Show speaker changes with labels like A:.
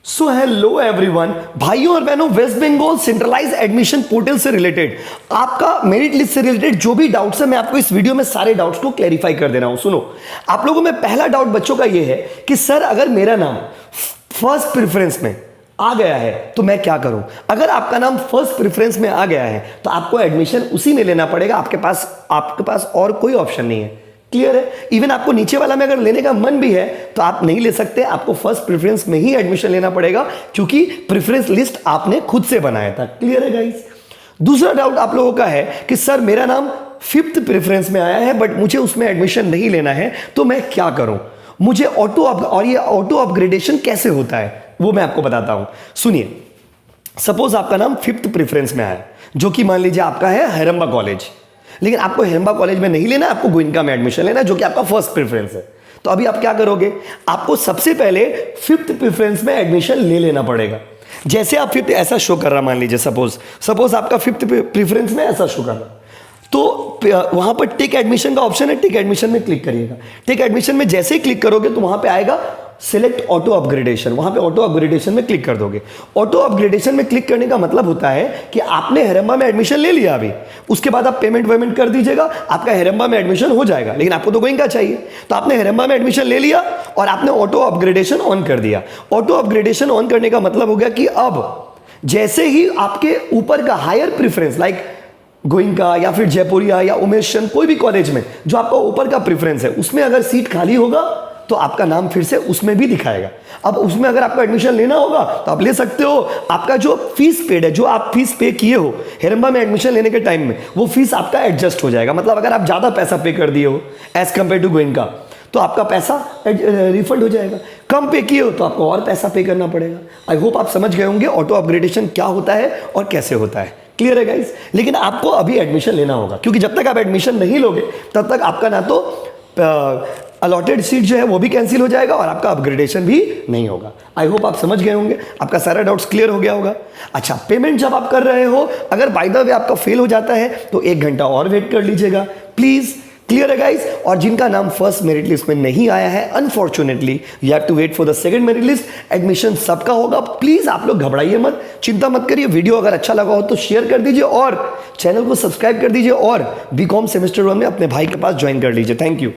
A: So hello everyone, भाइयों और बहनों, West Bengal centralise admission portal से रिलेटेड आपका मेरिट लिस्ट से रिलेटेड जो भी डाउट्स है मैं आपको इस वीडियो में सारे डाउट्स को क्लैरिफाई कर दे रहा हूं। सुनो, आप लोगों में पहला डाउट बच्चों का ये है कि सर अगर मेरा नाम फर्स्ट प्रेफरेंस में आ गया है तो मैं क्या करूं। अगर आपका नाम फर्स्ट प्रेफरेंस में आ गया है तो आपको एडमिशन उसी में लेना पड़ेगा, आपके पास और कोई ऑप्शन नहीं है। क्लियर है? इवन आपको नीचे वाला में अगर लेने का मन भी है तो आप नहीं ले सकते, आपको फर्स्ट प्रेफरेंस में ही एडमिशन लेना पड़ेगा क्योंकि प्रेफरेंस लिस्ट आपने खुद से बनाया था। क्लियर है गाइस? दूसरा डाउट आप लोगों का है कि सर मेरा नाम फिफ्थ प्रेफरेंस में आया है बट मुझे उसमें एडमिशन नहीं लेना है तो मैं क्या करूं, मुझे और ये ऑटो अपग्रेडेशन कैसे होता है वो मैं आपको बताता हूं। सुनिए, सपोज आपका नाम फिफ्थ प्रेफरेंस में आया जो कि मान लीजिए आपका है हेरंबा कॉलेज, लेकिन आपको हेरंबा कॉलेज में नहीं लेना, आपको गोइनका में एडमिशन लेना है जो कि आपका फर्स्ट प्रेफरेंस है। तो अभी आप क्या करोगे, आपको सबसे पहले फिफ्थ प्रेफरेंस में एडमिशन ले लेना पड़ेगा। जैसे आप फिफ्थ ऐसा शो कर रहा, मान लीजिए सपोज आपका फिफ्थ प्रेफरेंस में ऐसा शो कर रहा, तो वहां पर टेक एडमिशन का ऑप्शन है, टेक एडमिशन में क्लिक करिएगा। टेक एडमिशन में जैसे ही क्लिक करोगे तो वहां पे आएगा सिलेक्ट ऑटो अपग्रेडेशन, वहां पे ऑटो अपग्रेडेशन में क्लिक कर दोगे। ऑटो अपग्रेडेशन में क्लिक करने का मतलब होता है कि आपने हेरंबा में एडमिशन ले लिया, अभी उसके बाद आप पेमेंट कर दीजिएगा, आपका हेरंबा में एडमिशन हो जाएगा। लेकिन आपको तो गोइंका चाहिए, तो आपने हेरंबा में एडमिशन ले लिया और आपने ऑटो अपग्रेडेशन ऑन कर दिया। ऑटो अपग्रेडेशन ऑन करने का मतलब हो गया कि अब जैसे ही आपके ऊपर का हायर प्रेफरेंस लाइक गोइंका या फिर जयपुरिया या उमेश चंद कोई भी कॉलेज में जो आपका ऊपर का प्रेफरेंस है उसमें अगर सीट खाली होगा तो आपका नाम फिर से उसमें भी दिखाएगा। अब उसमें अगर आपको एडमिशन लेना होगा तो आप ले सकते हो। आपका जो फीस पेड है, जो आप फीस पे किए हो हेरंबा में एडमिशन लेने के टाइम में, वो फीस आपका एडजस्ट हो जाएगा। मतलब अगर आप ज़्यादा पैसा पे कर दिए हो एज कंपेयर टू गोइंका तो आपका पैसा रिफंड हो जाएगा। कम पे किए हो तो आपको और पैसा पे करना पड़ेगा। आई होप आप समझ गए होंगे ऑटो अपग्रेडेशन क्या होता है और कैसे होता है। क्लियर है गाइस? लेकिन आपको अभी एडमिशन लेना होगा क्योंकि जब तक आप एडमिशन नहीं लोगे तब तक आपका ना तो अलॉटेड सीट जो है वो भी कैंसिल हो जाएगा और आपका अपग्रेडेशन भी नहीं होगा। आई होप आप समझ गए होंगे, आपका सारा डाउट्स क्लियर हो गया होगा। अच्छा, पेमेंट जब आप कर रहे हो, अगर बाय द वे आपका फेल हो जाता है तो 1 घंटा और वेट कर लीजिएगा प्लीज। क्लियर है गाइस? और जिनका नाम फर्स्ट मेरिट लिस्ट में नहीं आया है, unfortunately you have to wait for the second merit list. Admission सबका होगा, प्लीज आप लोग घबराइए मत, चिंता मत करिए। वीडियो अगर अच्छा लगा हो तो शेयर कर दीजिए और चैनल को सब्सक्राइब कर दीजिए और बीकॉम सेमेस्टर 1 में अपने भाई के पास ज्वाइन कर लीजिए। Thank you.